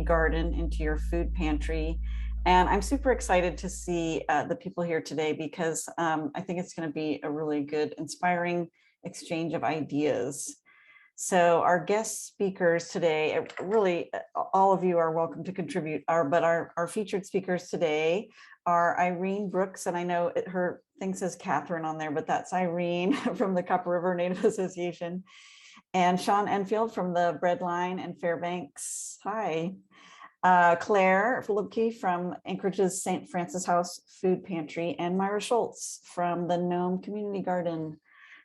garden into your food pantry. And I'm super excited to see the people here today because I think it's going to be a really good, inspiring exchange of ideas. So our guest speakers today, really all of you are welcome to contribute, but our featured speakers today are Irene Brooks, and I know her thing says Catherine on there, but that's Irene from the Copper River Native Association, and Sean Enfield from the Breadline and Fairbanks. Hi. Claire Lubke from Anchorage's St. Francis House Food Pantry, and Myra Scholze from the Nome Community Garden.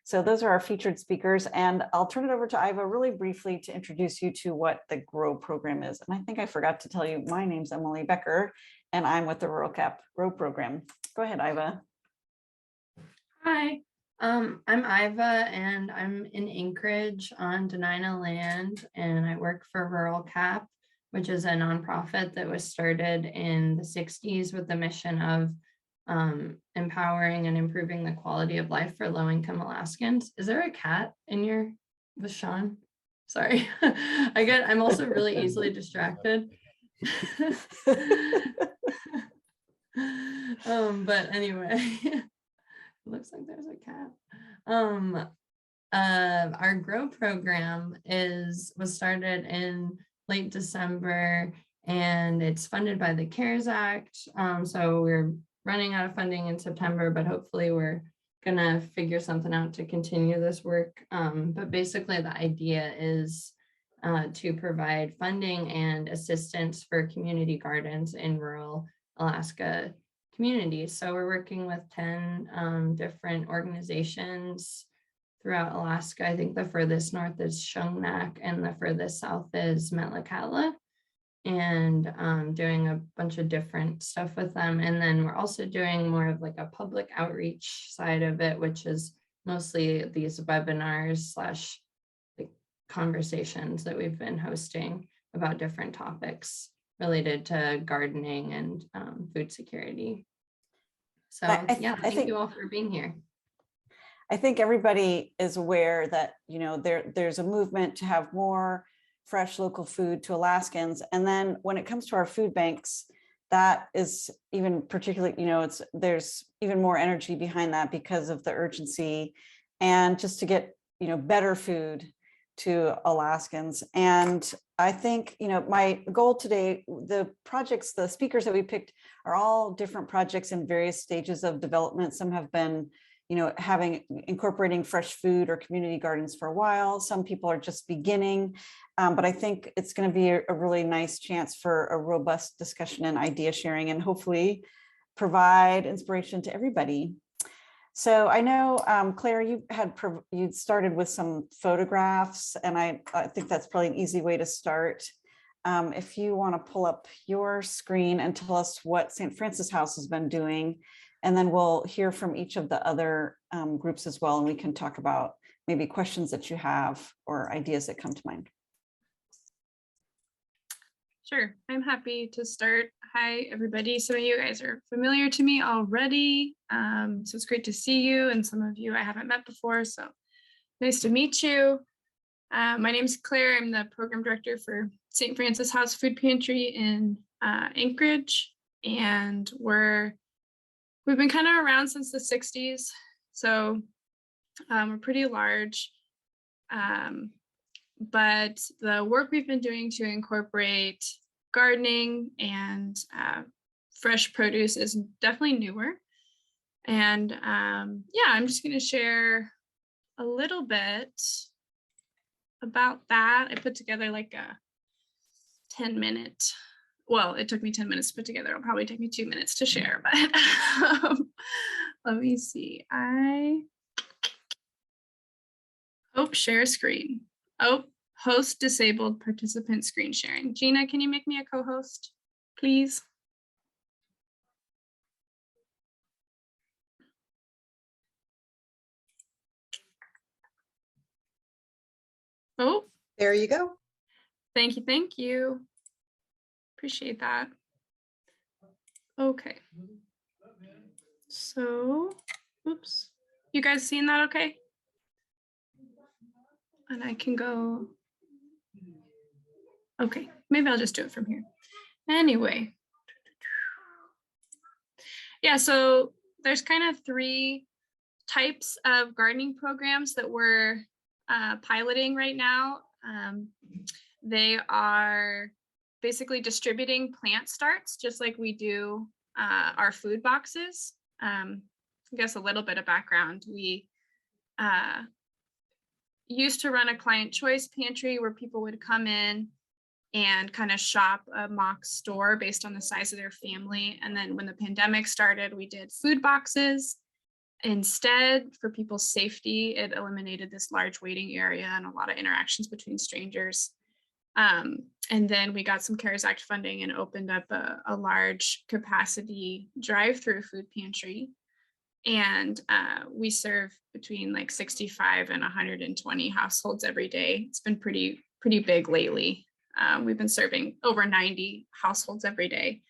So those are our featured speakers, and I'll turn it over to Iva really briefly to introduce you to what the GROW program is. And I think I forgot to tell you, my name's Emily Becker, and I'm with the Rural Cap GROW program. Go ahead, Iva. Hi, I'm Iva, and I'm in Anchorage on Denina land, and I work for Rural Cap, which is a nonprofit that was started in the 60s with the mission of empowering and improving the quality of life for low-income Alaskans. Is there a cat in your with Sean? Sorry, I'm also really easily distracted. But anyway, it looks like there's a cat. Our GROW program was started in late December, and it's funded by the CARES Act. So we're running out of funding in September, but hopefully we're gonna figure something out to continue this work. But basically the idea is to provide funding and assistance for community gardens in rural Alaska communities. So we're working with 10 different organizations throughout Alaska. I think the furthest north is Shungnak and the furthest south is Metlakatla, and doing a bunch of different stuff with them. And then we're also doing more of like a public outreach side of it, which is mostly these webinars / like conversations that we've been hosting about different topics related to gardening and food security. So yeah, thank you all for being here. I think everybody is aware that, you know, there's a movement to have more fresh local food to Alaskans. And then when it comes to our food banks, that is even particularly, you know, there's even more energy behind that because of the urgency and just to get, you know, better food to Alaskans. And I think, you know, my goal today, the speakers that we picked are all different projects in various stages of development. Some have been, you know, incorporating fresh food or community gardens for a while. Some people are just beginning, but I think it's going to be a really nice chance for a robust discussion and idea sharing, and hopefully provide inspiration to everybody. So I know, Claire, you started with some photographs, and I think that's probably an easy way to start. If you want to pull up your screen and tell us what St. Francis House has been doing, and then we'll hear from each of the other groups as well, and we can talk about maybe questions that you have or ideas that come to mind. Sure, I'm happy to start. Hi, everybody. Some of you guys are familiar to me already, so it's great to see you, and some of you I haven't met before, so nice to meet you. My name is Claire. I'm the program director for St. Francis House Food Pantry in Anchorage, and we've been kind of around since the 60s, so we're pretty large. But the work we've been doing to incorporate gardening and fresh produce is definitely newer. And yeah, I'm just going to share a little bit about that. I put together like a 10-minute, well, it took me 10 minutes to put together. It'll probably take me 2 minutes to share, but let me see. I hope share screen. Oh, host disabled participant screen sharing. Gina, can you make me a co-host, please? Oh, there you go. Thank you. Thank you. Appreciate that. Okay. So, oops. You guys seeing that okay? And I can go. Okay, maybe I'll just do it from here. Anyway, yeah, so there's kind of 3 types of gardening programs that we're piloting right now. They are basically distributing plant starts, just like we do our food boxes. I guess a little bit of background. We used to run a client choice pantry where people would come in and kind of shop a mock store based on the size of their family. And then when the pandemic started, we did food boxes. Instead, for people's safety, it eliminated this large waiting area and a lot of interactions between strangers. And then we got some CARES Act funding and opened up a large capacity drive-through food pantry. And we serve between like 65 and 120 households every day. It's been pretty big lately. We've been serving over 90 households every day.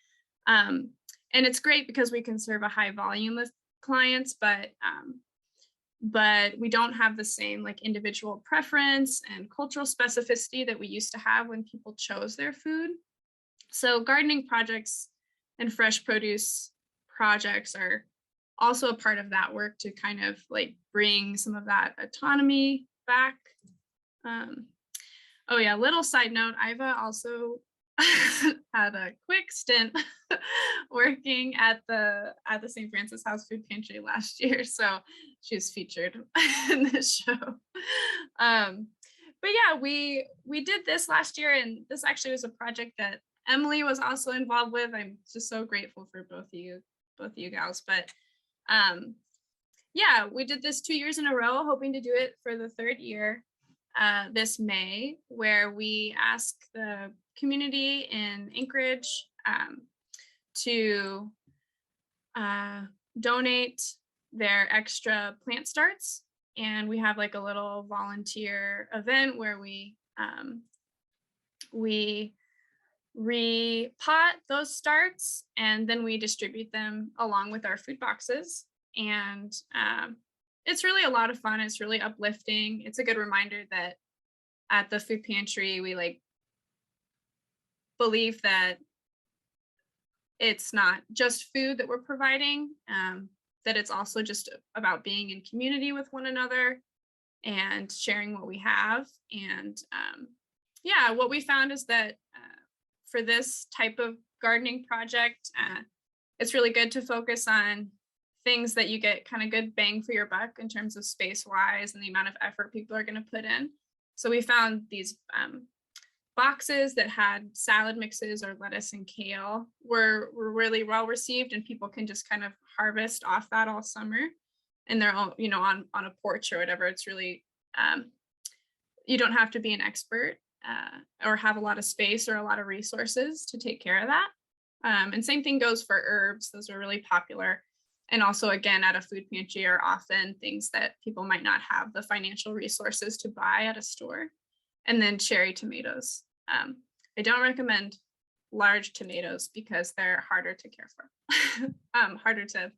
And it's great because we can serve a high volume of clients, but we don't have the same like individual preference and cultural specificity that we used to have when people chose their food. So gardening projects and fresh produce projects are also a part of that work to kind of like bring some of that autonomy back. Oh yeah, little side note, Iva also had a quick stint working at the St. Francis House Food Pantry last year, so she was featured in this show. But yeah, we did this last year, and this actually was a project that Emily was also involved with. I'm just so grateful for both of you gals. But yeah, we did this 2 years in a row, hoping to do it for the 3rd year this May, where we ask the community in Anchorage to donate their extra plant starts. And we have like a little volunteer event where we repot those starts and then we distribute them along with our food boxes. And it's really a lot of fun. It's really uplifting. It's a good reminder that at the food pantry, we like believe that it's not just food that we're providing, that it's also just about being in community with one another and sharing what we have. And yeah, what we found is that for this type of gardening project, it's really good to focus on things that you get kind of good bang for your buck in terms of space wise and the amount of effort people are going to put in. So we found these boxes that had salad mixes or lettuce and kale were really well received, and people can just kind of harvest off that all summer in their own, you know, on a porch or whatever. It's really, you don't have to be an expert or have a lot of space or a lot of resources to take care of that. And same thing goes for herbs. Those are really popular. And also, again, at a food pantry are often things that people might not have the financial resources to buy at a store. And then cherry tomatoes. I don't recommend large tomatoes because they're harder to care for, harder to,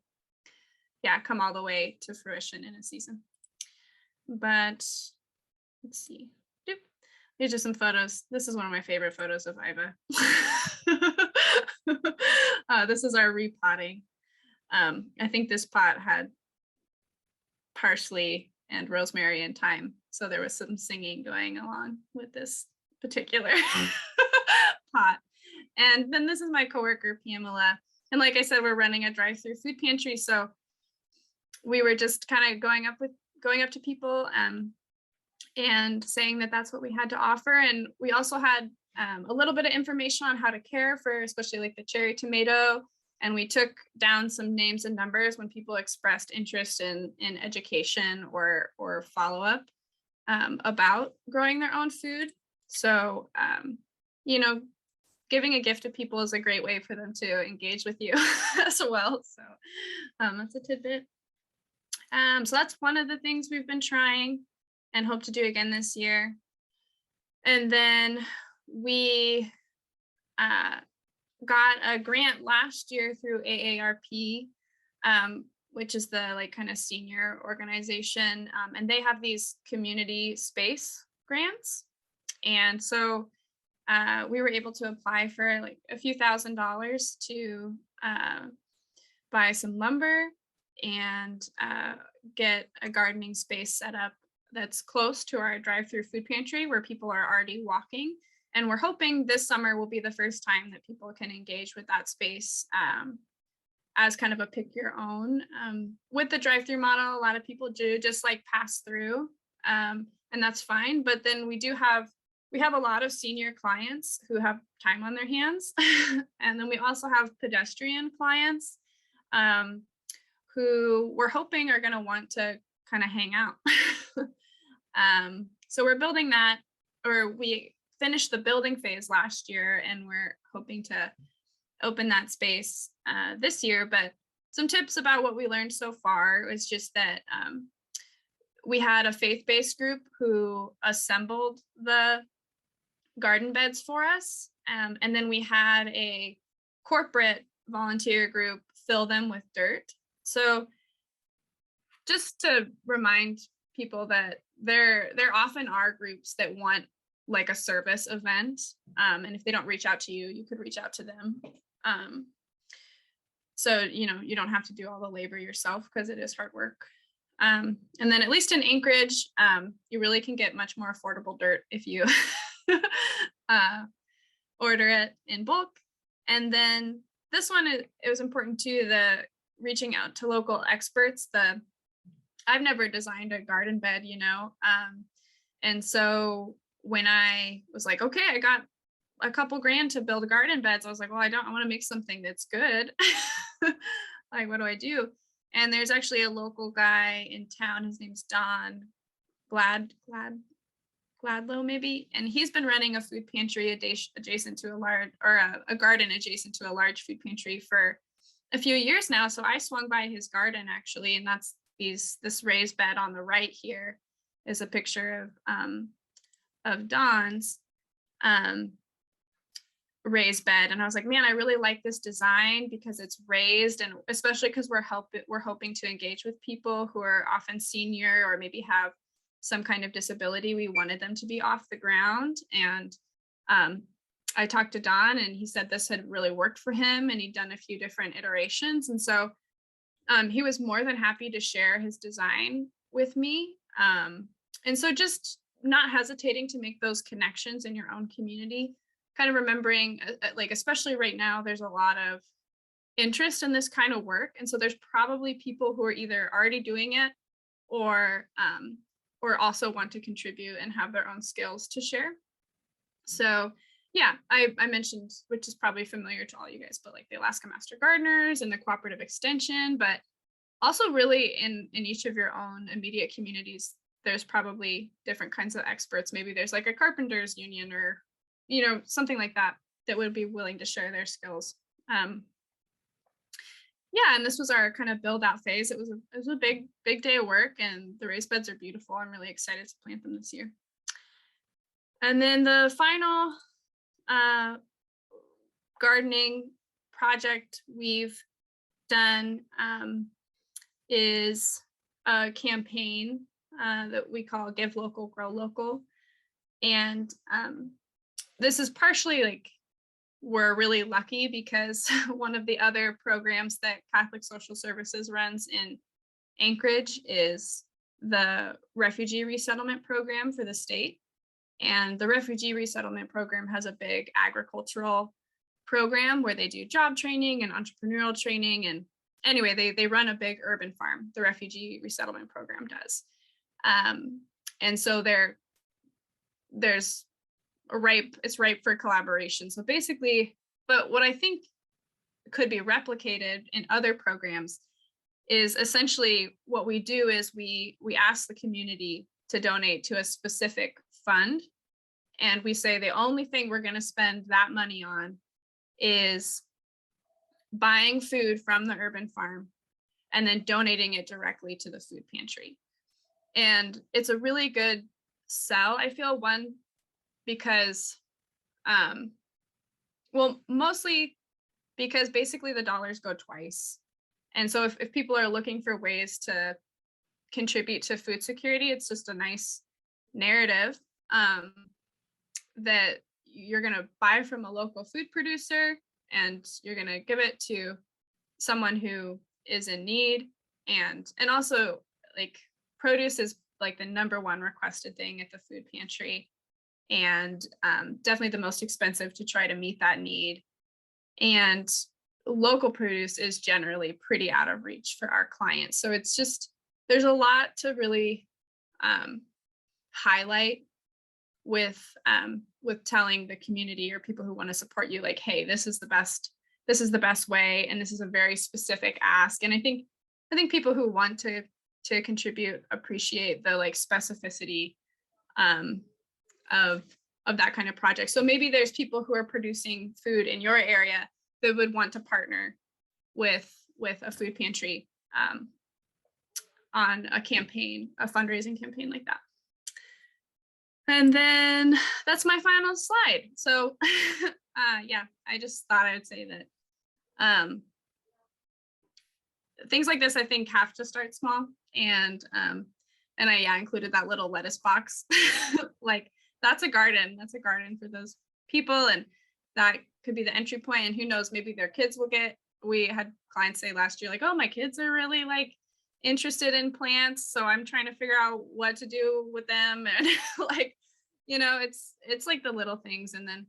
yeah, come all the way to fruition in a season. But let's see. These are some photos. This is one of my favorite photos of Iva. This is our repotting. I think this pot had parsley and rosemary and thyme. So there was some singing going along with this particular pot. And then this is my coworker, Pamela. And like I said, we're running a drive-through food pantry. So we were just kind of going up to people and saying that that's what we had to offer. And we also had a little bit of information on how to care for, especially like the cherry tomato. And we took down some names and numbers when people expressed interest in education or follow-up about growing their own food. So, you know, giving a gift to people is a great way for them to engage with you as well. So that's a tidbit. So that's one of the things we've been trying and hope to do again this year. And then we got a grant last year through AARP, which is the like kind of senior organization. And they have these community space grants. And so we were able to apply for like a few $1,000s to buy some lumber and get a gardening space set up that's close to our drive-through food pantry where people are already walking. And we're hoping this summer will be the first time that people can engage with that space as kind of a pick your own. With the drive-through model, a lot of people do just like pass through, and that's fine. But then we have a lot of senior clients who have time on their hands. And then we also have pedestrian clients who we're hoping are going to want to kind of hang out. So we're building that, or we finished the building phase last year, and we're hoping to open that space this year. But some tips about what we learned so far was just that we had a faith-based group who assembled the garden beds for us. And then we had a corporate volunteer group fill them with dirt. So just to remind people that there often are groups that want like a service event. And if they don't reach out to you, you could reach out to them. So, you know, you don't have to do all the labor yourself because it is hard work. And then at least in Anchorage, you really can get much more affordable dirt if you order it in bulk. And then this one, it was important too, the reaching out to local experts. I've never designed a garden bed, you know, and so when I was like, okay, I got a couple grand to build garden beds, I was like, well, I want to make something that's good. Like, what do I do? And there's actually a local guy in town. His name's Don Gladlow, maybe. And he's been running a food pantry adjacent to a large, or a garden adjacent to a large food pantry for a few years now. So I swung by his garden actually, and that's this raised bed on the right here is a picture of Don's raised bed. And I was like, man, I really like this design because it's raised, and especially because we're hoping to engage with people who are often senior or maybe have some kind of disability. We wanted them to be off the ground. And I talked to Don, and he said this had really worked for him, and he'd done a few different iterations. And so he was more than happy to share his design with me. And so just not hesitating to make those connections in your own community, kind of remembering, like, especially right now, there's a lot of interest in this kind of work. And so there's probably people who are either already doing it or also want to contribute and have their own skills to share. So yeah, I mentioned, which is probably familiar to all you guys, but like the Alaska Master Gardeners and the Cooperative Extension, but also really in each of your own immediate communities, there's probably different kinds of experts. Maybe there's like a carpenters union or, you know, something like that would be willing to share their skills. Yeah, and this was our kind of build out phase. It was a big day of work, and the raised beds are beautiful. I'm really excited to plant them this year. And then the final gardening project we've done is a campaign that we call Give Local, Grow Local. And this is partially like, we're really lucky because one of the other programs that Catholic Social Services runs in Anchorage is the Refugee Resettlement Program for the state. And the Refugee Resettlement Program has a big agricultural program where they do job training and entrepreneurial training. And anyway, they run a big urban farm, the Refugee Resettlement Program does. And so it's ripe for collaboration. So basically, but what I think could be replicated in other programs is essentially what we do is we ask the community to donate to a specific fund. And we say the only thing we're going to spend that money on is buying food from the urban farm and then donating it directly to the food pantry. And it's a really good sell, I feel, one, because, well, mostly because basically the dollars go twice. And so if people are looking for ways to contribute to food security, it's just a nice narrative that, you're going to buy from a local food producer and you're going to give it to someone who is in need. And also, like, produce is like the number one requested thing at the food pantry, and definitely the most expensive to try to meet that need. And local produce is generally pretty out of reach for our clients. So it's just, there's a lot to really highlight with telling the community or people who want to support you, like, hey, this is the best way, and this is a very specific ask. And I think people who want to contribute appreciate the like specificity of that kind of project. So maybe there's people who are producing food in your area that would want to partner with a food pantry on a campaign, a fundraising campaign like that. And then that's my final slide. So yeah, I just thought I would say that things like this, I think, have to start small. And I included that little lettuce box. Like, that's a garden for those people, and that could be the entry point. And who knows, maybe their kids will get, we had clients say last year, like, oh, my kids are really like interested in plants, so I'm trying to figure out what to do with them. And like, you know, it's like the little things. And then,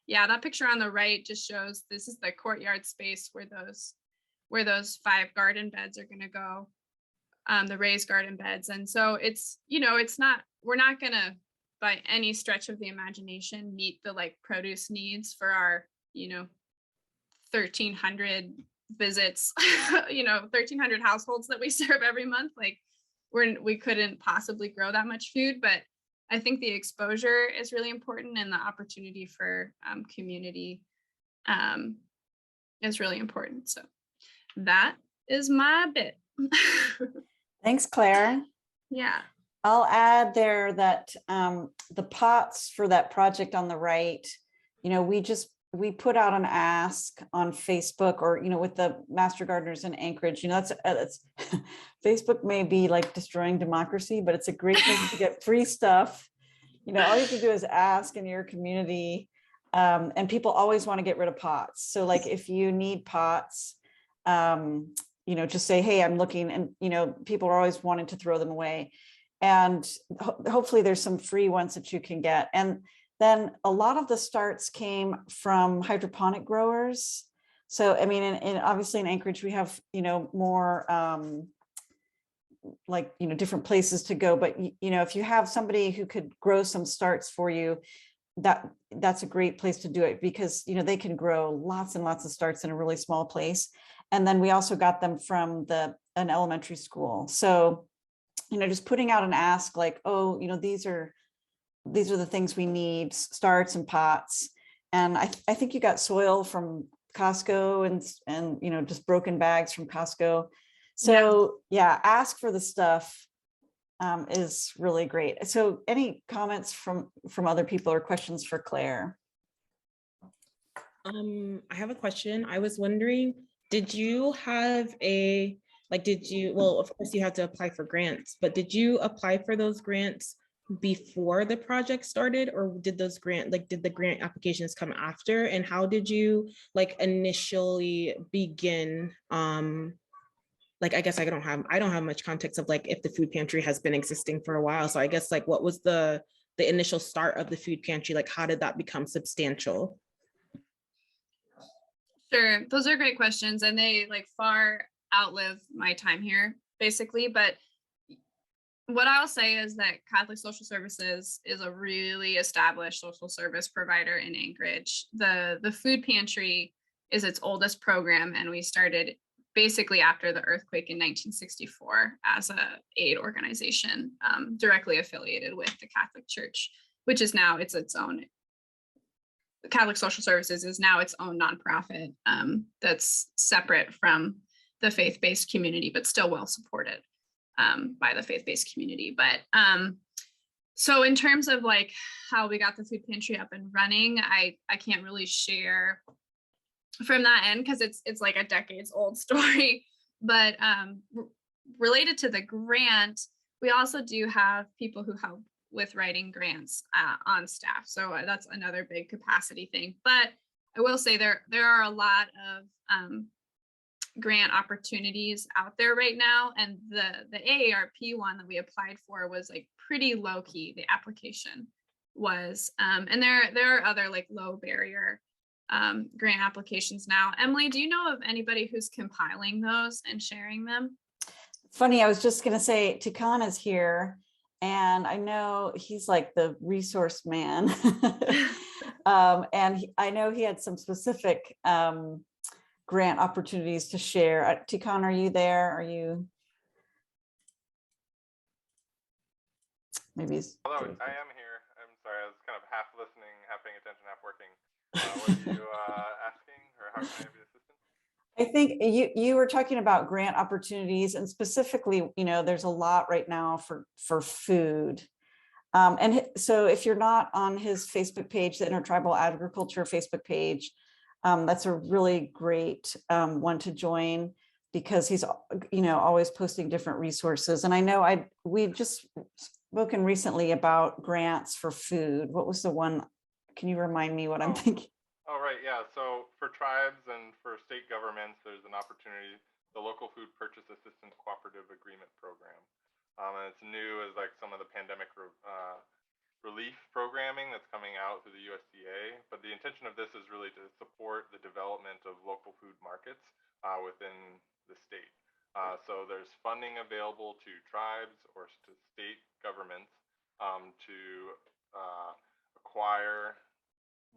yeah, that picture on the right just shows this is the courtyard space where those 5 garden beds are going to go, the raised garden beds. And so it's, you know, it's not, we're not going to by any stretch of the imagination meet the like produce needs for our, you know, 1,300 visits, you know, 1,300 households that we serve every month. Like, we couldn't possibly grow that much food, but I think the exposure is really important, and the opportunity for community is really important. So that is my bit. Thanks, Claire. Yeah. I'll add there that the pots for that project on the right, you know, we put out an ask on Facebook, or, you know, with the Master Gardeners in Anchorage. You know, that's Facebook may be like destroying democracy, but it's a great place to get free stuff. You know, all you have to do is ask in your community, and people always want to get rid of pots. So like, if you need pots, you know, just say, hey, I'm looking, and, you know, people are always wanting to throw them away. And hopefully there's some free ones that you can get. And then a lot of the starts came from hydroponic growers. So, I mean, obviously in Anchorage, we have, you know, more like, you know, different places to go. But, you know, if you have somebody who could grow some starts for you, that's a great place to do it, because, you know, they can grow lots and lots of starts in a really small place. And then we also got them from an elementary school. So, you know, just putting out an ask like, oh, you know, these are the things we need, starts and pots. And I think you got soil from Costco and, you know, just broken bags from Costco. So yeah, ask for the stuff is really great. So any comments from other people or questions for Claire? I have a question. I was wondering, did you have well, of course you have to apply for grants, but did you apply for those grants before the project started, or did the grant applications come after? And how did you like initially begin? Like, I guess I don't have much context of like if the food pantry has been existing for a while. So I guess like, what was the initial start of the food pantry? Like, how did that become substantial? Sure, those are great questions, and they like far outlive my time here, basically. But what I'll say is that Catholic Social Services is a really established social service provider in Anchorage. The food pantry is its oldest program, and we started basically after the earthquake in 1964 as a aid organization directly affiliated with the Catholic Church, which is now its own. Catholic Social Services is now its own nonprofit that's separate from the faith-based community, but still well supported by the faith-based community. But so in terms of like how we got the food pantry up and running, I can't really share from that end because it's like a decades old story. But related to the grant, we also do have people who help with writing grants on staff. So that's another big capacity thing. But I will say there are a lot of grant opportunities out there right now, and the AARP one that we applied for was like pretty low key. The application was, and there are other like low barrier grant applications now. Emily, do you know of anybody who's compiling those and sharing them? Funny, I was just going to say Tikan is here, and I know he's like the resource man. I know he had some specific grant opportunities to share. Tikan, are you there? Are you? Maybe he's. Hello, I am here. I'm sorry, I was kind of half listening, half paying attention, half working. What are you asking, or how can I be assistant? I think you were talking about grant opportunities, and specifically, there's a lot right now for food. So if you're not on his Facebook page, the Intertribal Agriculture Facebook page, that's a really great one to join, because he's always posting different resources. And I know we've just spoken recently about grants for food. What was the one? Can you remind me what I'm thinking? Oh, right, yeah. So for tribes and for state governments, there's an opportunity, the Local Food Purchase Assistance Cooperative Agreement Program. And it's new as like some of the pandemic relief programming that's coming out through the USDA. But the intention of this is really to support the development of local food markets within the state. So there's funding available to tribes or to state governments to acquire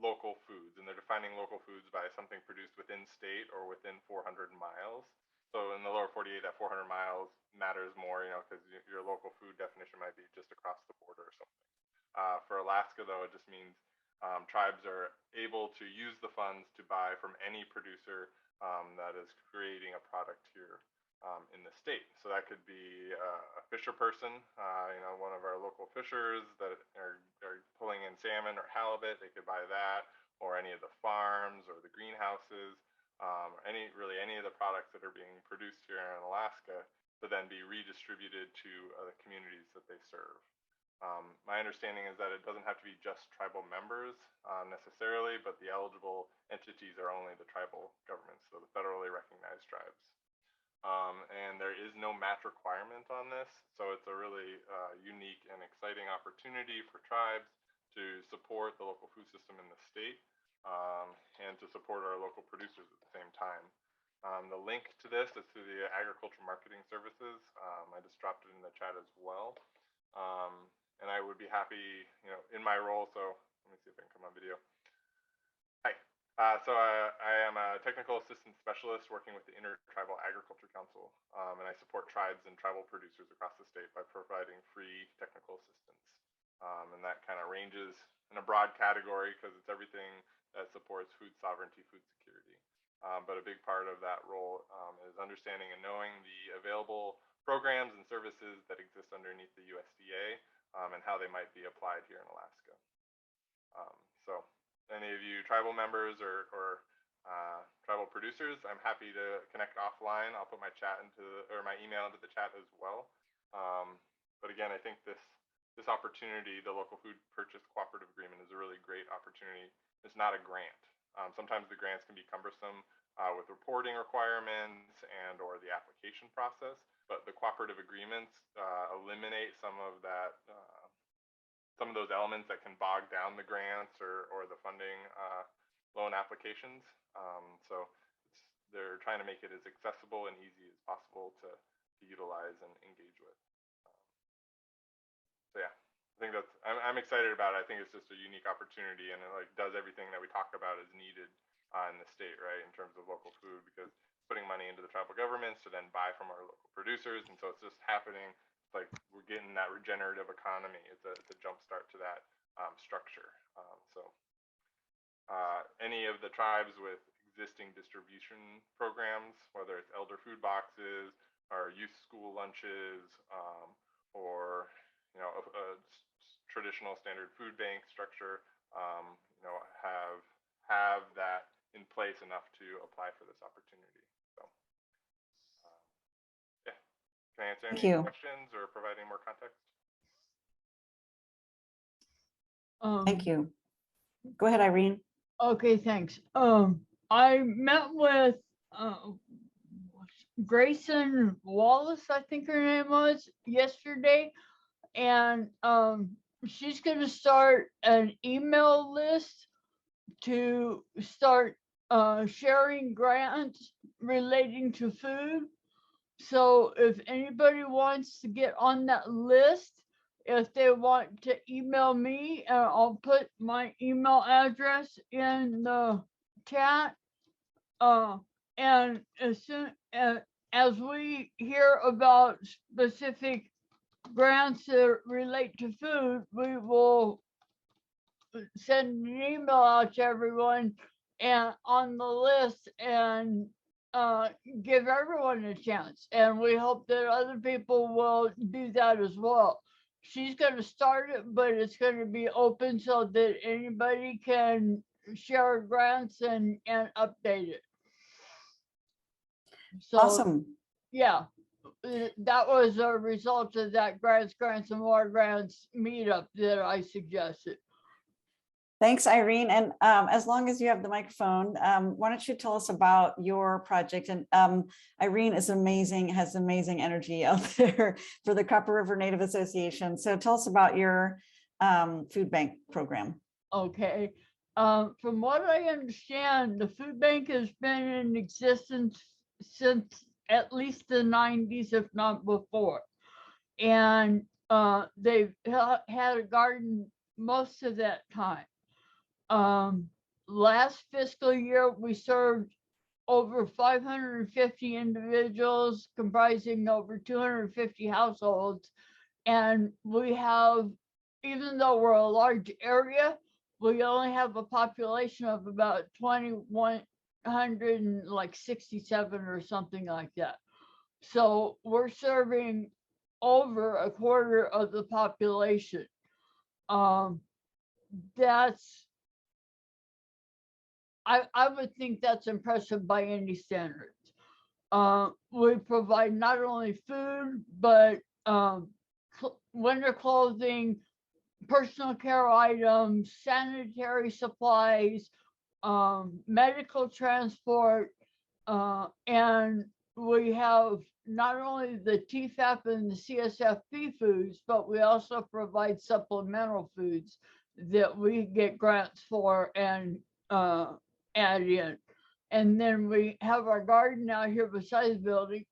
local foods, and they're defining local foods by something produced within state or within 400 miles. So in the lower 48, that 400 miles matters more, because your local food definition might be just across the border or something. For Alaska, though, it just means tribes are able to use the funds to buy from any producer that is creating a product here in the state. So that could be a fisher person, one of our local fishers that are pulling in salmon or halibut. They could buy that, or any of the farms or the greenhouses, any of the products that are being produced here in Alaska, to then be redistributed to the communities that they serve. My understanding is that it doesn't have to be just tribal members necessarily, but the eligible entities are only the tribal governments, so the federally recognized tribes. And there is no match requirement on this, so it's a really unique and exciting opportunity for tribes to support the local food system in the state and to support our local producers at the same time. The link to this is through the Agriculture Marketing Services. I just dropped it in the chat as well. And I would be happy, in my role, so let me see if I can come on video. Hi. So I am a technical assistant specialist working with the Intertribal Agriculture Council, and I support tribes and tribal producers across the state by providing free technical assistance. And that kind of ranges in a broad category because it's everything that supports food sovereignty, food security. But a big part of that role is understanding and knowing the available programs and services that exist underneath the USDA and how they might be applied here in Alaska. So any of you tribal members or tribal producers, I'm happy to connect offline. I'll put my my email into the chat as well. But again, I think this opportunity, the Local Food Purchase Cooperative Agreement, is a really great opportunity. It's not a grant. Sometimes the grants can be cumbersome with reporting requirements or the application process, but the cooperative agreements eliminate some of those elements that can bog down the grants or the funding loan applications. So they're trying to make it as accessible and easy as possible to utilize and engage with. So yeah, I think I'm excited about it. I think it's just a unique opportunity, and it does everything that we talk about is needed in the state, right, in terms of local food, because putting money into the tribal governments to then buy from our local producers, and so it's just happening. It's like we're getting that regenerative economy. It's a jump start to that structure. Any of the tribes with existing distribution programs, whether it's elder food boxes or youth school lunches, or a traditional standard food bank structure, have that in place enough to apply for this opportunity. So, yeah, can I answer any questions or provide any more context? Thank you. Go ahead, Irene. Okay, thanks. I met with Grayson Wallace, I think her name was, yesterday, and she's going to start an email list to start sharing grants relating to food. So if anybody wants to get on that list, if they want to email me, and I'll put my email address in the chat. And as soon as we hear about specific grants that relate to food, we will send an email out to everyone and on the list and give everyone a chance. And we hope that other people will do that as well. She's going to start it, but it's going to be open so that anybody can share grants and update it. So, Awesome. yeah, that was a result of that grants and more grants meetup that I suggested. Thanks, Irene. And as long as you have the microphone, why don't you tell us about your project? And Irene is amazing, has amazing energy out there for the Copper River Native Association. So tell us about your food bank program. Okay. From what I understand, the food bank has been in existence since at least the 90s, if not before. And they've had a garden most of that time. Last fiscal year, we served over 550 individuals comprising over 250 households. And we have, even though we're a large area, we only have a population of about 2,167 or something like that. So we're serving over a quarter of the population. I would think that's impressive by any standards. We provide not only food, but winter clothing, personal care items, sanitary supplies, medical transport, and we have not only the TFAP and the CSFP foods, but we also provide supplemental foods that we get grants for and add in. And then we have our garden out here beside the building.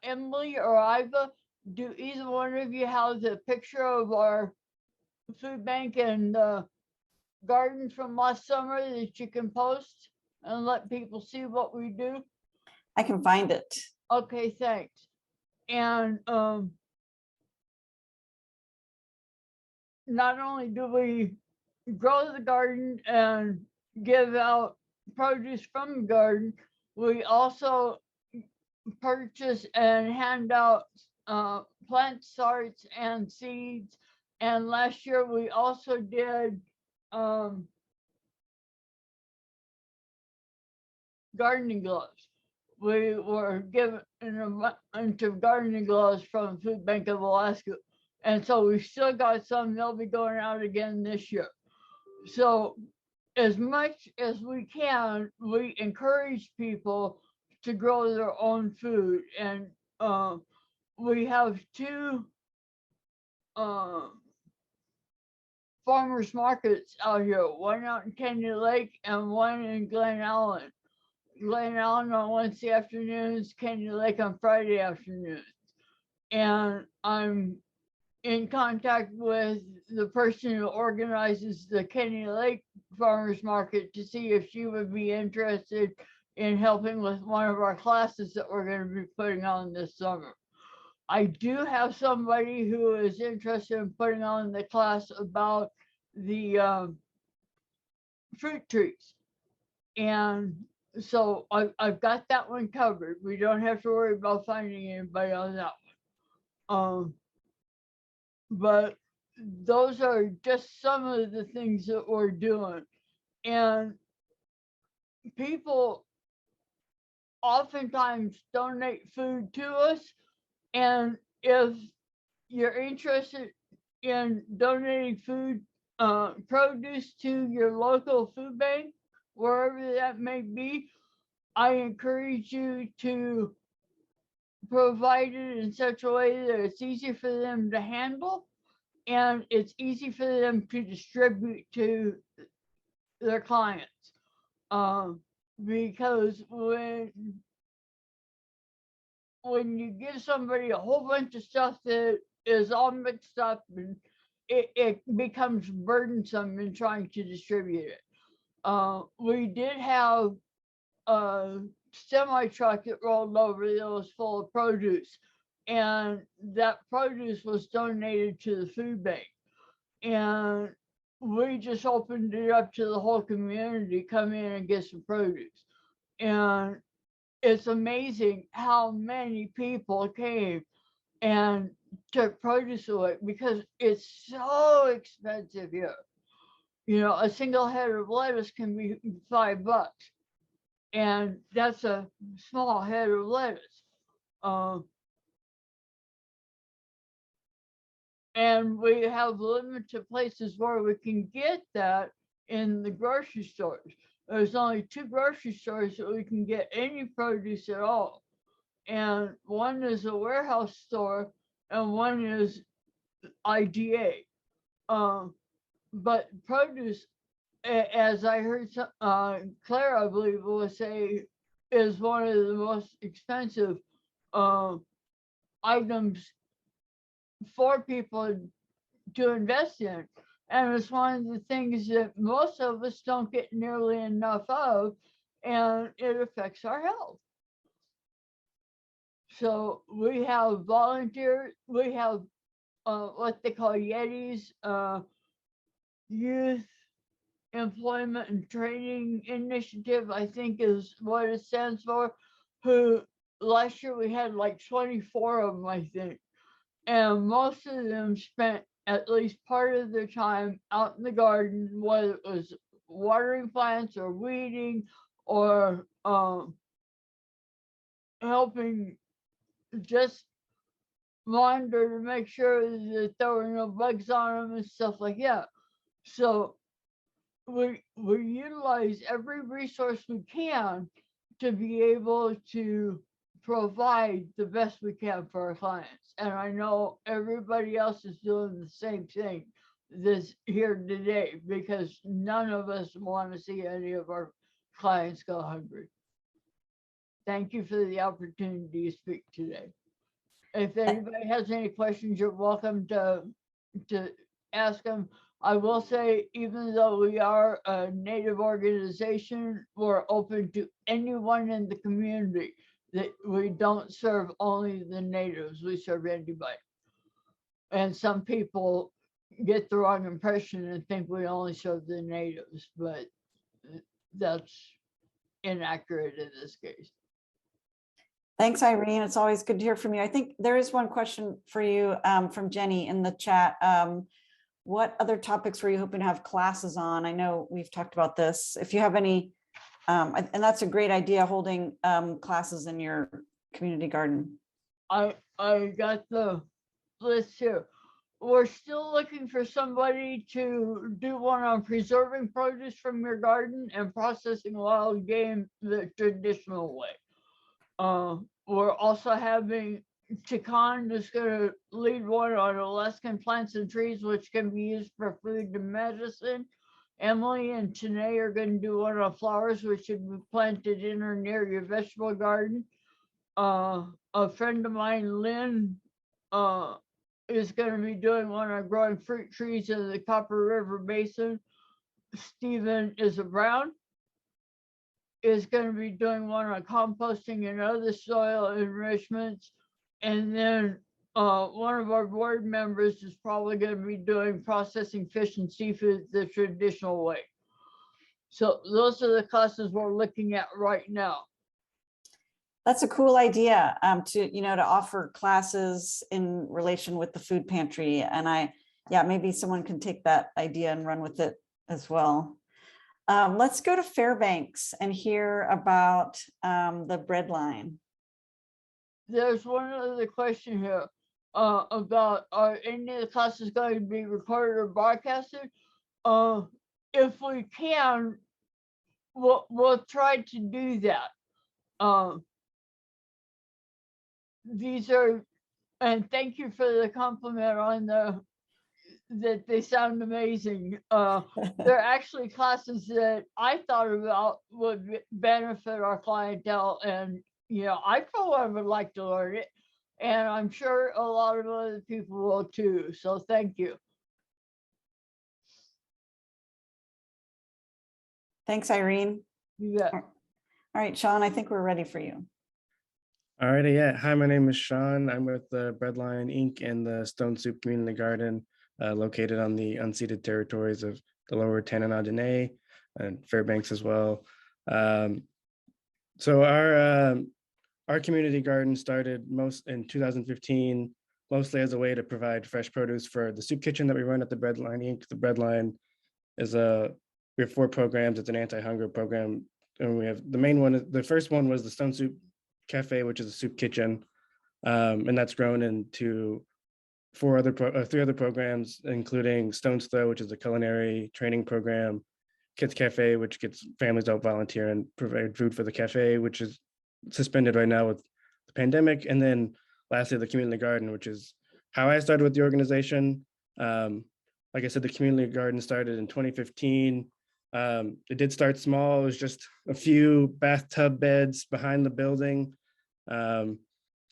Emily or Iva, do either one of you have a picture of our food bank and garden from last summer that you can post and let people see what we do? I can find it. Okay, thanks. And not only do we grow the garden and give out produce from the garden, we also purchase and hand out plant starts and seeds. And last year we also did gardening gloves. We were given a bunch of gardening gloves from Food Bank of Alaska. And so we still got some, they'll be going out again this year. So as much as we can, we encourage people to grow their own food. And we have two farmers markets out here, one out in Candy Lake and one in Glen Allen. Glen Allen on Wednesday afternoons, Candy Lake on Friday afternoons. And I'm in contact with the person who organizes the Candy Lake Farmers Market to see if she would be interested in helping with one of our classes that we're going to be putting on this summer. I do have somebody who is interested in putting on the class about the fruit trees. And so I've got that one covered. We don't have to worry about finding anybody on that one. But those are just some of the things that we're doing. And people oftentimes donate food to us. And if you're interested in donating food produce to your local food bank, wherever that may be, I encourage you to provide it in such a way that it's easy for them to handle and it's easy for them to distribute to their clients. Because when you give somebody a whole bunch of stuff that is all mixed up, and it becomes burdensome in trying to distribute it. We did have a semi truck that rolled over that was full of produce, and that produce was donated to the food bank. And we just opened it up to the whole community, come in and get some produce. And it's amazing how many people came and took produce away because it's so expensive here. You know, a single head of lettuce can be $5, and that's a small head of lettuce. And we have limited places where we can get that in the grocery stores. There's only 2 grocery stores that we can get any produce at all. And one is a warehouse store and one is IGA. But produce, as I heard Claire, I believe, will say, is one of the most expensive items for people to invest in. And it's one of the things that most of us don't get nearly enough of, and it affects our health. So we have volunteers, we have what they call Yetis, Youth Employment and Training Initiative, I think is what it stands for, who last year we had like 24 of them, I think. And most of them spent at least part of their time out in the garden, whether it was watering plants or weeding or helping just monitor to make sure that there were no bugs on them and stuff like that. So we utilize every resource we can to be able to provide the best we can for our clients. And I know everybody else is doing the same thing this here today, because none of us want to see any of our clients go hungry. Thank you for the opportunity to speak today. If anybody has any questions, you're welcome to ask them. I will say, even though we are a Native organization, we're open to anyone in the community. That we don't serve only the Natives, we serve anybody. And some people get the wrong impression and think we only serve the Natives, but that's inaccurate in this case. Thanks, Irene. It's always good to hear from you. I think there is one question for you from Jenny in the chat. What other topics were you hoping to have classes on? I know we've talked about this. If you have any, and that's a great idea, holding classes in your community garden. I got the list here. We're still looking for somebody to do one on preserving produce from your garden and processing wild game the traditional way. We're also having Chikan is going to lead one on Alaskan plants and trees, which can be used for food and medicine. Emily and Tanae are going to do one on flowers, which should be planted in or near your vegetable garden. A friend of mine, Lynn, is going to be doing one on growing fruit trees in the Copper River Basin. Stephen is a Brown is going to be doing one on composting and other soil enrichments. And then one of our board members is probably going to be doing processing fish and seafood the traditional way. So those are the classes we're looking at right now. That's a cool idea to offer classes in relation with the food pantry. And maybe someone can take that idea and run with it as well. Let's go to Fairbanks and hear about the Breadline. There's one other question here about are any of the classes going to be recorded or broadcasted? if we can, we'll try to do that. These are, and thank you for the compliment on that they sound amazing. They're actually classes that I thought about would benefit our clientele, and I for one would like to learn it, and I'm sure a lot of other people will too. So thank you. Thanks, Irene. Yeah. All right, Sean, I think we're ready for you. Alrighty, yeah. Hi, my name is Sean. I'm with the Breadline Inc. and the Stone Soup Community Garden, located on the unceded territories of the Lower Tanana and Fairbanks as well. So our community garden started most in 2015, mostly as a way to provide fresh produce for the soup kitchen that we run at the Breadline Inc. The Breadline is we have 4 programs. It's an anti-hunger program, and we have the main one. The first one was the Stone Soup Cafe, which is a soup kitchen, and that's grown into 3 other programs, including Stone's Throw, which is a culinary training program, Kids Cafe, which gets families out volunteer and provide food for the cafe, which is suspended right now with the pandemic, and then lastly the community garden, which is how I started with the organization. Like I said, the community garden started in 2015. It did start small. It was just a few bathtub beds behind the building. I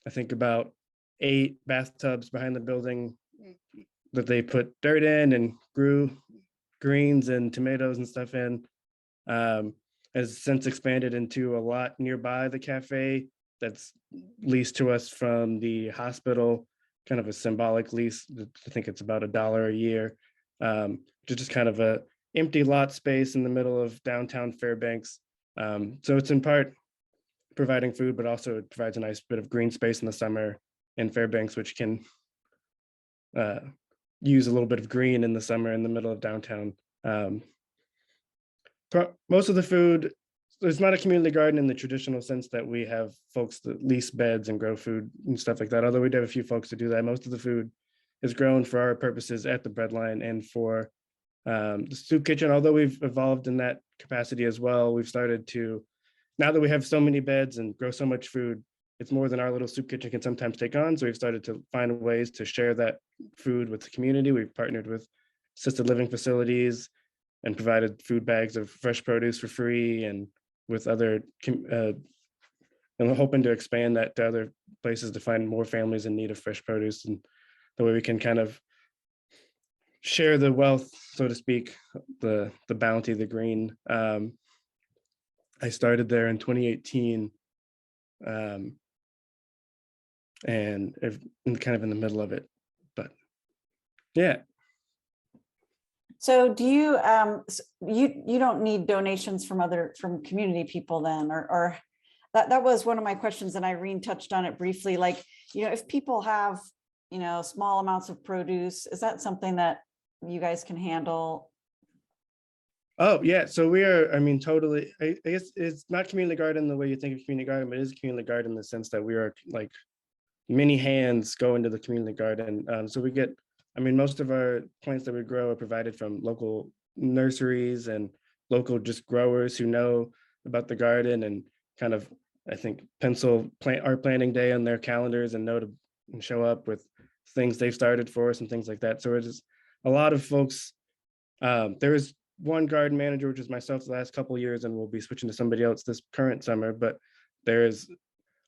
think about 8 bathtubs behind the building that they put dirt in and grew greens and tomatoes and stuff in. Has since expanded into a lot nearby the cafe that's leased to us from the hospital, kind of a symbolic lease. I think it's about $1 a year. Just kind of a empty lot space in the middle of downtown Fairbanks. So it's in part providing food, but also it provides a nice bit of green space in the summer in Fairbanks, which can use a little bit of green in the summer in the middle of downtown. Most of the food, there's not a community garden in the traditional sense that we have folks that lease beds and grow food and stuff like that. Although we do have a few folks to do that. Most of the food is grown for our purposes at the Breadline and for the soup kitchen. Although we've evolved in that capacity as well, we've started to, now that we have so many beds and grow so much food, it's more than our little soup kitchen can sometimes take on. So we've started to find ways to share that food with the community. We've partnered with assisted living facilities and provided food bags of fresh produce for free, and with other, and we're hoping to expand that to other places to find more families in need of fresh produce, and the way we can kind of share the wealth, so to speak, the bounty, the green. I started there in 2018, and kind of in the middle of it, but yeah. So do you, you don't need donations from community people then, or that was one of my questions, and Irene touched on it briefly. Like, if people have, small amounts of produce, is that something that you guys can handle? Oh yeah, so we are, totally, I guess it's not community garden the way you think of community garden, but it is a community garden in the sense that we are like many hands go into the community garden. So we get, most of our plants that we grow are provided from local nurseries and local just growers who know about the garden and kind of, I think, pencil our planting day on their calendars and know to show up with things they've started for us and things like that. So it is a lot of folks. There is one garden manager, which is myself the last couple of years, and we'll be switching to somebody else this current summer, but there is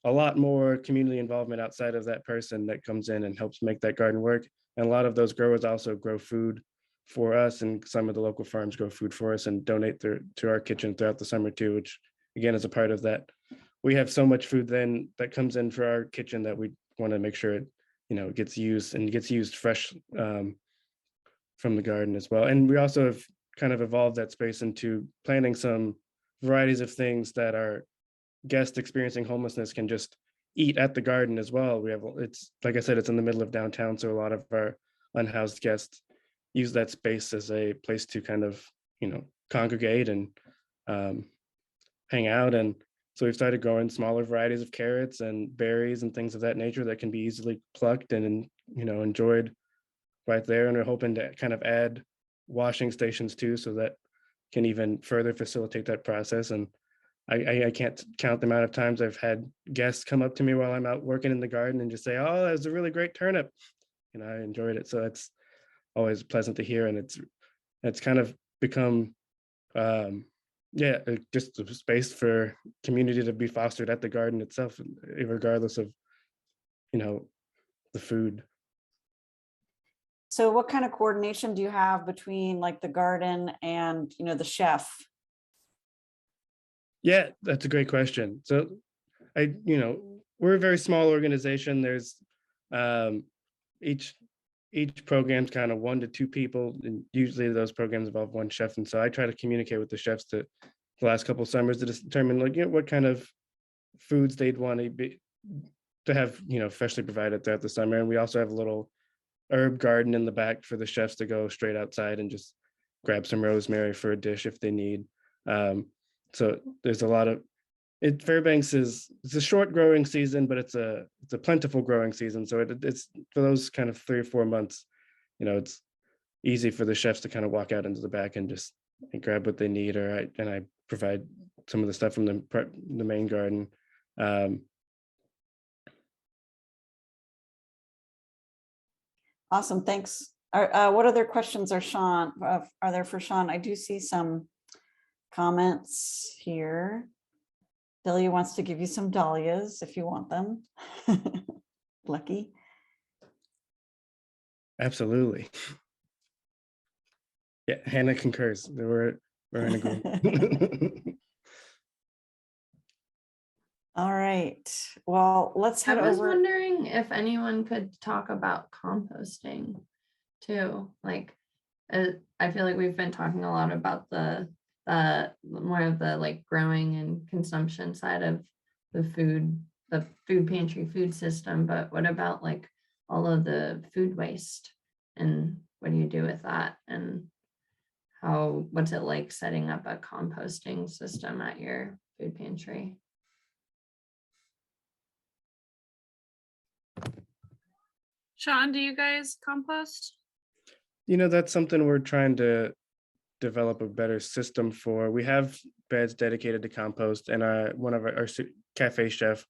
a lot more community involvement outside of that person that comes in and helps make that garden work. And a lot of those growers also grow food for us, and some of the local farms grow food for us and donate to our kitchen throughout the summer too, which again is a part of that. We have so much food then that comes in for our kitchen that we want to make sure it, gets used and gets used fresh from the garden as well. And we also have kind of evolved that space into planting some varieties of things that our guests experiencing homelessness can just eat at the garden as well. It's like I said, it's in the middle of downtown, so a lot of our unhoused guests use that space as a place to kind of congregate and hang out. And so we've started growing smaller varieties of carrots and berries and things of that nature that can be easily plucked and enjoyed right there. And we're hoping to kind of add washing stations too, so that can even further facilitate that process. And I can't count the amount of times I've had guests come up to me while I'm out working in the garden and just say, "Oh, that was a really great turnip." I enjoyed it. So it's always pleasant to hear. And it's kind of become, just a space for community to be fostered at the garden itself, regardless of, the food. So what kind of coordination do you have between like the garden and, the chef? Yeah, that's a great question. So we're a very small organization. There's each program's kind of 1 to 2 people, and usually those programs involve one chef. And so I try to communicate with the chefs the last couple of summers to determine what kind of foods they'd want to have, freshly provided throughout the summer. And we also have a little herb garden in the back for the chefs to go straight outside and just grab some rosemary for a dish if they need. So there's a lot of it. Fairbanks it's a short growing season, but it's a plentiful growing season. So it's for those kind of 3 or 4 months, it's easy for the chefs to kind of walk out into the back and just grab what they need, and I provide some of the stuff from the main garden. Awesome, thanks. What other questions are there for Sean? I do see some comments here. Delia wants to give you some dahlias if you want them. Lucky. Absolutely. Yeah, Hannah concurs. We're in agreement. All right. Well, let's head I was over. wondering if anyone could talk about composting too. Like, I feel like we've been talking a lot about the more of the like growing and consumption side of the food pantry food system. But what about like all of the food waste, and what do you do with that? And what's it like setting up a composting system at your food pantry? Sean, do you guys compost? That's something we're trying to develop a better system for. We have beds dedicated to compost, and one of our cafe chef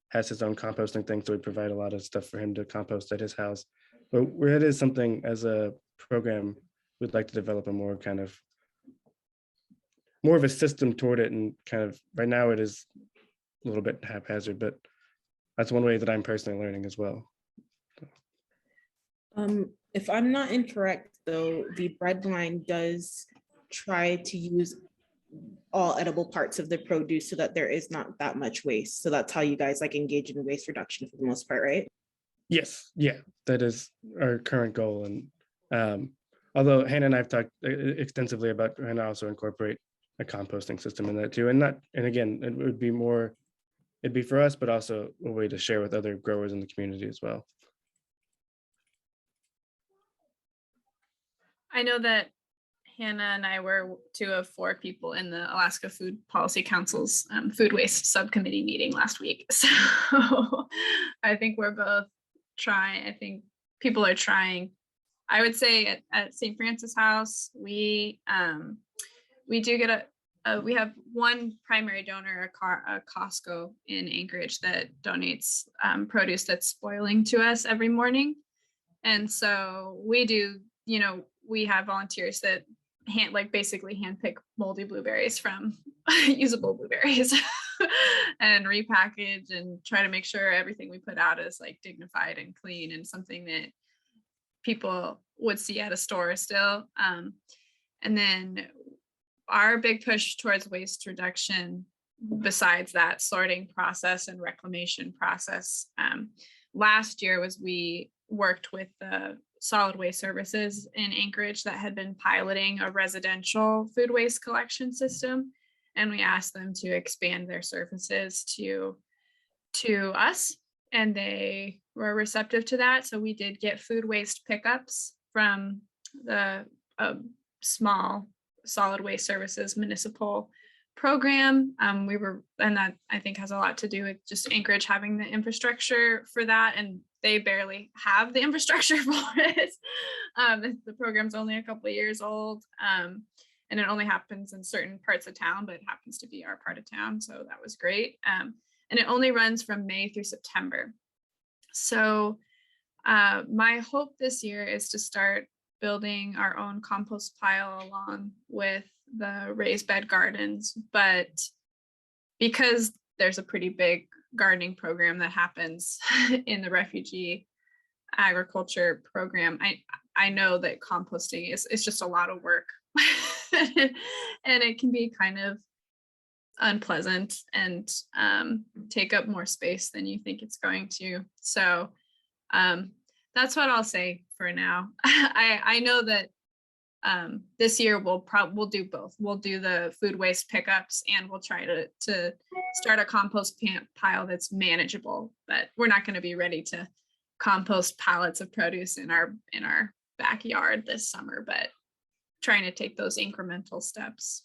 has his own composting thing, so we provide a lot of stuff for him to compost at his house. But it is something as a program we'd like to develop more of a system toward it, and kind of right now it is a little bit haphazard, but that's one way that I'm personally learning as well. If I'm not incorrect, though, the Breadline does try to use all edible parts of the produce so that there is not that much waste. So that's how you guys like engage in waste reduction for the most part, right? Yes, yeah, that is our current goal. And although Hannah and I have talked extensively about trying to also incorporate a composting system in that too, and again, it'd be for us, but also a way to share with other growers in the community as well. I know that Hannah and I were 2 of 4 people in the Alaska Food Policy Council's food waste subcommittee meeting last week. So I think we're both trying. I think people are trying. I would say at St. Francis House, we do get we have one primary donor, a Costco in Anchorage, that donates produce that's spoiling to us every morning. And so we do, we have volunteers that basically handpick moldy blueberries from usable blueberries and repackage and try to make sure everything we put out is like dignified and clean and something that people would see at a store still. And then our big push towards waste reduction, besides that sorting process and reclamation process, last year was we worked with the solid waste services in Anchorage that had been piloting a residential food waste collection system. And we asked them to expand their services to us, and they were receptive to that. So we did get food waste pickups from the small solid waste services municipal program. And that I think has a lot to do with just Anchorage having the infrastructure for that. And they barely have the infrastructure for it. The program's only a couple of years old, and it only happens in certain parts of town, but it happens to be our part of town, so that was great. And it only runs from May through September. So my hope this year is to start building our own compost pile along with the raised bed gardens, but because there's a pretty big gardening program that happens in the refugee agriculture program, I know that composting is just a lot of work and it can be kind of unpleasant and take up more space than you think it's going to. So that's what I'll say for now. I know that this year we'll do both. We'll do the food waste pickups and we'll try to start a compost pile that's manageable, but we're not going to be ready to compost pallets of produce in our backyard this summer, but trying to take those incremental steps.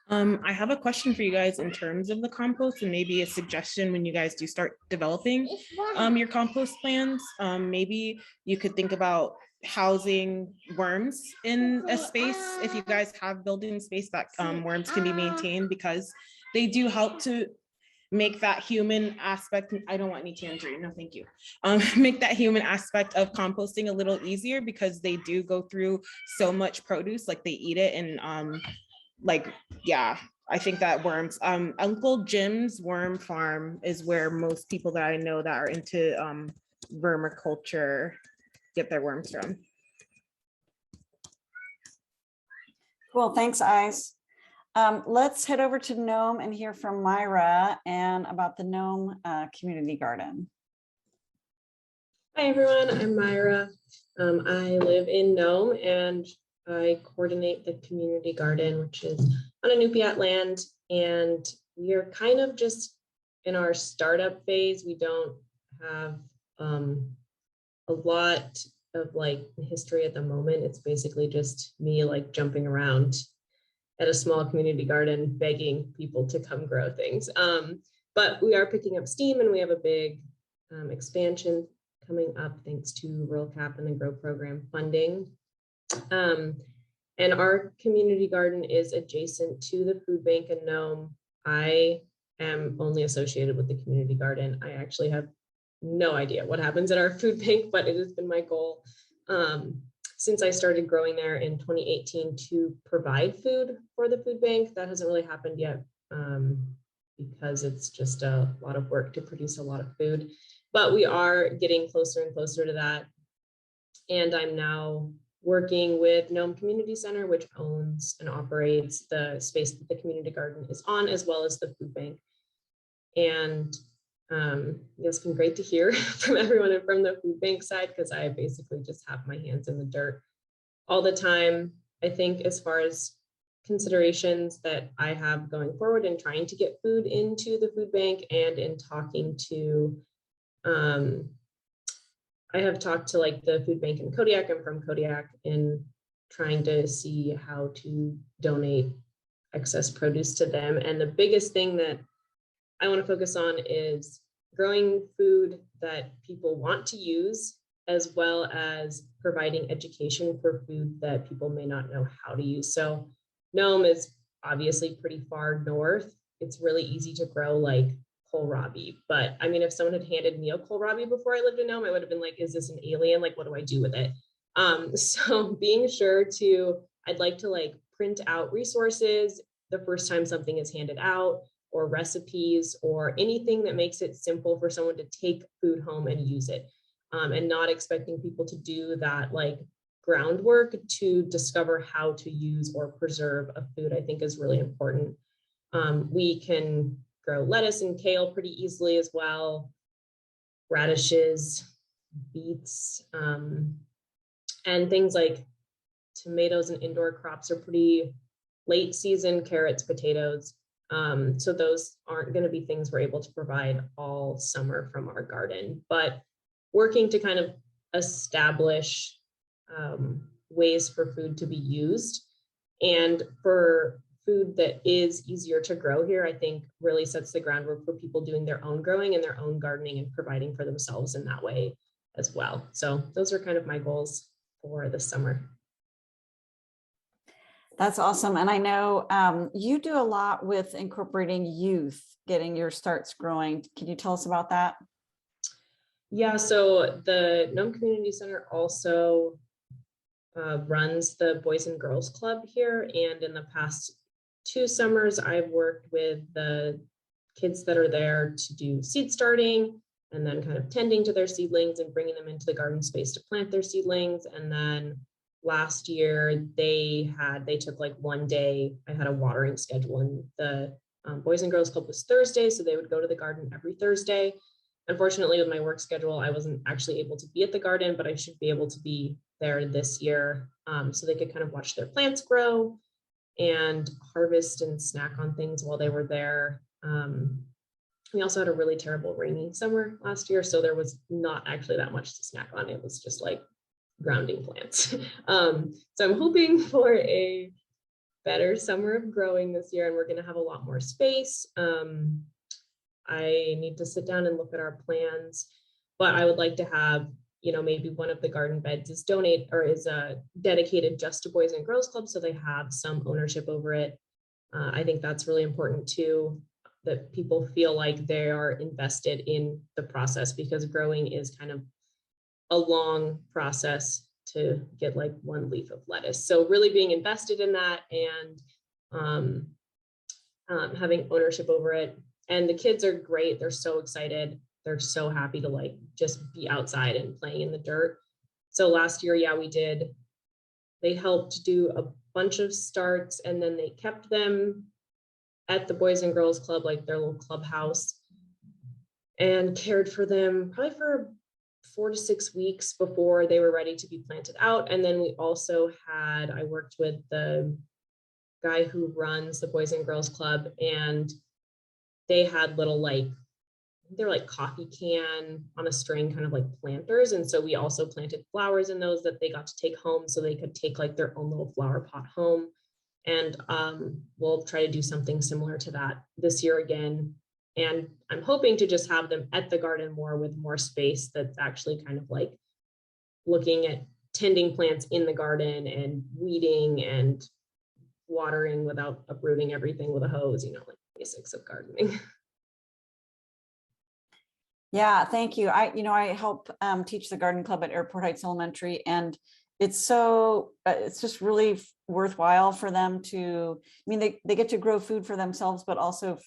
I have a question for you guys in terms of the compost and maybe a suggestion when you guys do start developing your compost plans. Maybe you could think about housing worms in a space if you guys have building space that worms can be maintained, because they do help to make that human aspect. I don't want any tangerine, no thank you. Make that human aspect of composting a little easier, because they do go through so much produce, like they eat it, and yeah, I think that worms, Uncle Jim's worm farm is where most people that I know that are into vermiculture get their worms from. Cool, thanks, Ice. Let's head over to Nome and hear from Myra and about the Nome community garden. Hi everyone, I'm Myra. I live in Nome and I coordinate the community garden, which is on Inupiat land, and we are kind of just in our startup phase. We don't have a lot of history at the moment. It's basically just me jumping around at a small community garden begging people to come grow things. But we are picking up steam and we have a big expansion coming up thanks to Rural Cap and the Grow program funding. And our community garden is adjacent to the food bank in Nome. I am only associated with the community garden. I actually have no idea what happens at our food bank, but it has been my goal since I started growing there in 2018 to provide food for the food bank. That hasn't really happened yet because it's just a lot of work to produce a lot of food, but we are getting closer and closer to that. And I'm now working with Nome Community Center, which owns and operates the space that the community garden is on, as well as the food bank. And it's been great to hear from everyone and from the food bank side, because I basically just have my hands in the dirt all the time. I think as far as considerations that I have going forward and trying to get food into the food bank, and in talking to I have talked to the food bank in Kodiak. I'm from Kodiak, in trying to see how to donate excess produce to them. And the biggest thing that I want to focus on is growing food that people want to use, as well as providing education for food that people may not know how to use. So Nome is obviously pretty far north. It's really easy to grow kohlrabi, but I mean, if someone had handed me a kohlrabi before I lived in Nome, I would have been like, is this an alien? What do I do with it? So being sure to, I'd like to print out resources the first time something is handed out, or recipes, or anything that makes it simple for someone to take food home and use it, and not expecting people to do that groundwork to discover how to use or preserve a food, I think is really important. We can grow lettuce and kale pretty easily as well, radishes, beets, and things like tomatoes and indoor crops are pretty late season, carrots, potatoes. So those aren't going to be things we're able to provide all summer from our garden, but working to kind of establish ways for food to be used. And for food that is easier to grow here, I think really sets the groundwork for people doing their own growing and their own gardening and providing for themselves in that way as well. So those are kind of my goals for this summer. That's awesome. And I know you do a lot with incorporating youth, getting your starts growing. Can you tell us about that? Yeah, so the Nome Community Center also runs the Boys and Girls Club here. And in the past 2 summers, I've worked with the kids that are there to do seed starting and then kind of tending to their seedlings and bringing them into the garden space to plant their seedlings. And then last year they took like one day, I had a watering schedule, and the Boys and Girls Club was Thursday. So they would go to the garden every Thursday. Unfortunately, with my work schedule, I wasn't actually able to be at the garden, but I should be able to be there this year, so they could kind of watch their plants grow and harvest and snack on things while they were there. We also had a really terrible rainy summer last year, so there was not actually that much to snack on. It was just like grounding plants. So I'm hoping for a better summer of growing this year, and we're going to have a lot more space. I need to sit down and look at our plans, but I would like to have, you know, maybe one of the garden beds is dedicated just to Boys and Girls Club, so they have some ownership over it. I think that's really important too, that people feel like they are invested in the process, because growing is kind of a long process to get like one leaf of lettuce. So really being invested in that and having ownership over it. And the kids are great. They're so excited. They're so happy to like just be outside and playing in the dirt. So last year, yeah, they helped do a bunch of starts, and then they kept them at the Boys and Girls Club, like their little clubhouse, and cared for them probably for 4 to 6 weeks before they were ready to be planted out. And then we also I worked with the guy who runs the Boys and Girls Club, and they had little they're like coffee can on a string kind of like planters. And so we also planted flowers in those that they got to take home, so they could take like their own little flower pot home. And we'll try to do something similar to that this year again. And I'm hoping to just have them at the garden more, with more space that's actually kind of like looking at tending plants in the garden and weeding and watering without uprooting everything with a hose, you know, like basics of gardening. Yeah, thank you. I help teach the garden club at Airport Heights Elementary, and it's just really worthwhile for them to, they get to grow food for themselves, but also,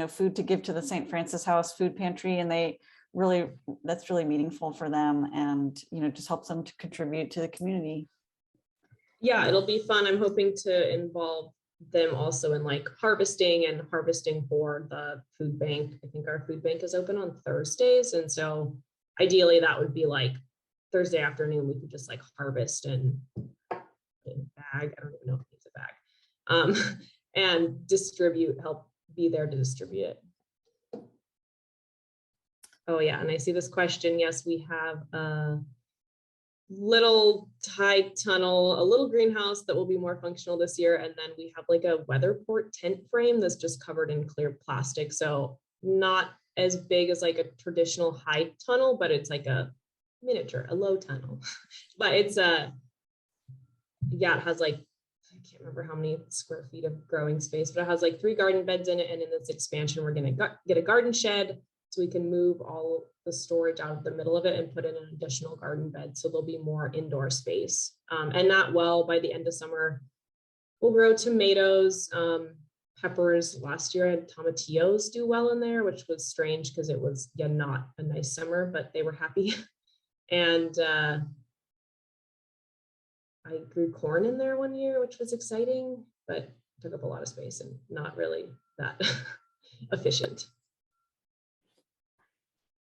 food to give to the St. Francis House food pantry. And that's really meaningful for them, and, just helps them to contribute to the community. Yeah, it'll be fun. I'm hoping to involve them also in like harvesting for the food bank. I think our food bank is open on Thursdays. And so ideally that would be like Thursday afternoon, we could just like harvest and in a bag. I don't even know if it's a bag, and help be there to distribute it. Oh yeah, and I see this question. Yes, we have a little tight tunnel, a little greenhouse that will be more functional this year. And then we have like a weatherport tent frame that's just covered in clear plastic. So not as big as like a traditional high tunnel, but it's like a low tunnel. But it's it has like, I can't remember how many square feet of growing space, but it has like 3 garden beds in it. And in this expansion, we're going to get a garden shed, so we can move all the storage out of the middle of it and put in an additional garden bed. So there'll be more indoor space. And that by the end of summer, we'll grow tomatoes, peppers. Last year I had tomatillos do well in there, which was strange because it was not a nice summer, but they were happy. And I grew corn in there one year, which was exciting, but took up a lot of space and not really that efficient.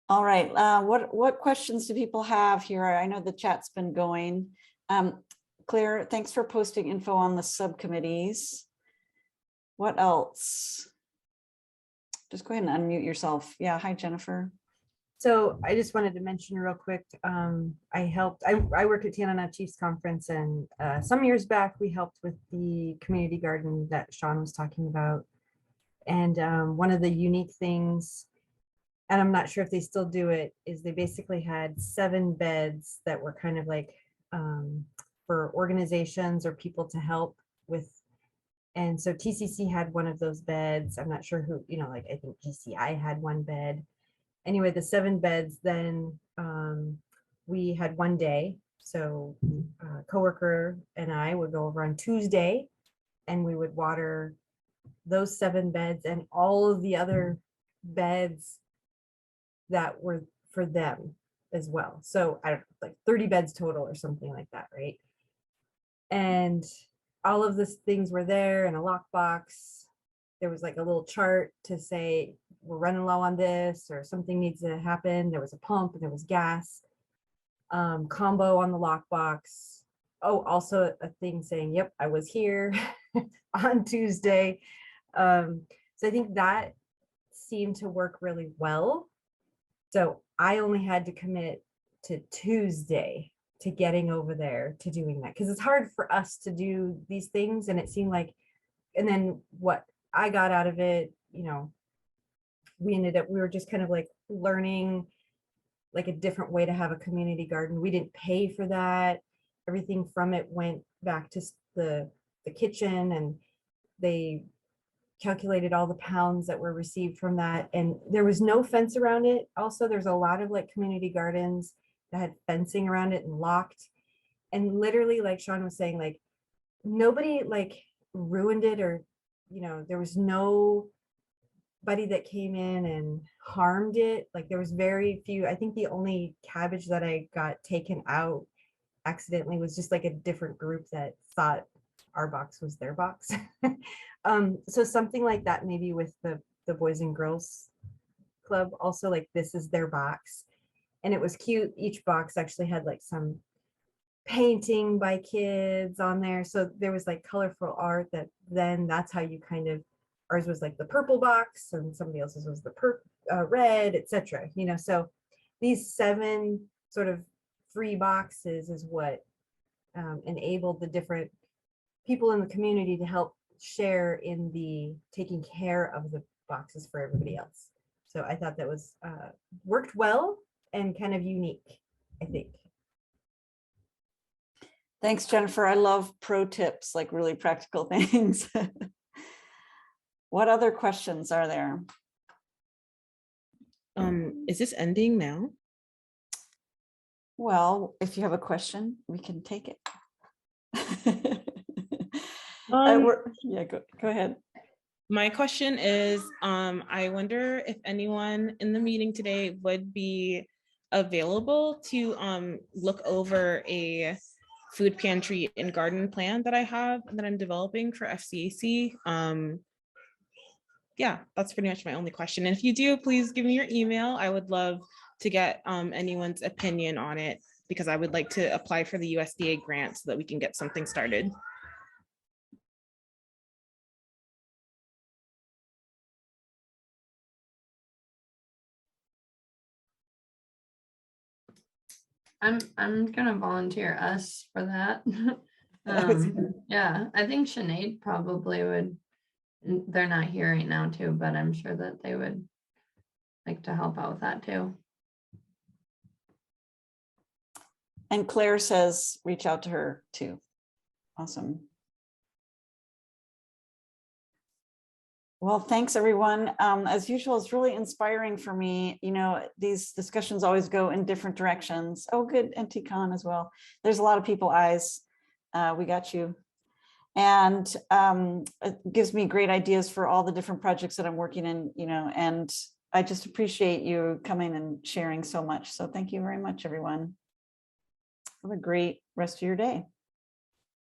All right. What questions do people have here? I know the chat's been going. Claire, thanks for posting info on the subcommittees. What else? Just go ahead and unmute yourself. Yeah. Hi, Jennifer. So I just wanted to mention real quick, I work at Tanana Chiefs Conference, and some years back, we helped with the community garden that Sean was talking about. And one of the unique things, and I'm not sure if they still do it, is they basically had 7 beds that were kind of like for organizations or people to help with. And so TCC had one of those beds. I'm not sure who, like I think GCI had one bed. Anyway, the 7 beds, then we had one day. So a coworker and I would go over on Tuesday and we would water those 7 beds and all of the other beds that were for them as well. So I don't know, like 30 beds total or something like that, right? And all of these things were there in a lockbox. There was like a little chart to say, we're running low on this, or something needs to happen. There was a pump and there was gas, combo on the lockbox. Oh, also a thing saying, yep, I was here on Tuesday. So I think that seemed to work really well. So I only had to commit to Tuesday to getting over there to doing that, because it's hard for us to do these things. And it seemed like, and then what I got out of it, we were just kind of like learning like a different way to have a community garden. We didn't pay for that. Everything from it went back to the kitchen, and they calculated all the pounds that were received from that. And there was no fence around it. Also, there's a lot of like community gardens that had fencing around it and locked. And literally, like Sean was saying, like nobody like ruined it, or, there was nobody that came in and harmed it. Like there was very few. I think the only cabbage that I got taken out accidentally was just like a different group that thought our box was their box. So something like that, maybe with the Boys and Girls Club, also like this is their box. And it was cute. Each box actually had like some painting by kids on there. So there was like colorful art that's how you kind of, ours was like the purple box and somebody else's was the red, etc. So these 7 sort of free boxes is what enabled the different people in the community to help share in the taking care of the boxes for everybody else. So I thought that was worked well and kind of unique, I think. Thanks, Jennifer. I love pro tips, like really practical things. What other questions are there? Is this ending now? Well, if you have a question, we can take it. Yeah, go ahead. My question is, I wonder if anyone in the meeting today would be available to look over a food pantry and garden plan that I have that I'm developing for FCAC. Yeah, that's pretty much my only question. And if you do, please give me your email. I would love to get anyone's opinion on it, because I would like to apply for the USDA grant so that we can get something started. I'm gonna volunteer us for that. Yeah, I think Sinead probably would. They're not here right now too, but I'm sure that they would like to help out with that too. And Claire says, reach out to her too. Awesome. Well, thanks everyone. As usual, it's really inspiring for me. These discussions always go in different directions. Oh, good, NTCon as well. There's a lot of people eyes. We got you. And it gives me great ideas for all the different projects that I'm working in, and I just appreciate you coming and sharing so much. So thank you very much, everyone. Have a great rest of your day.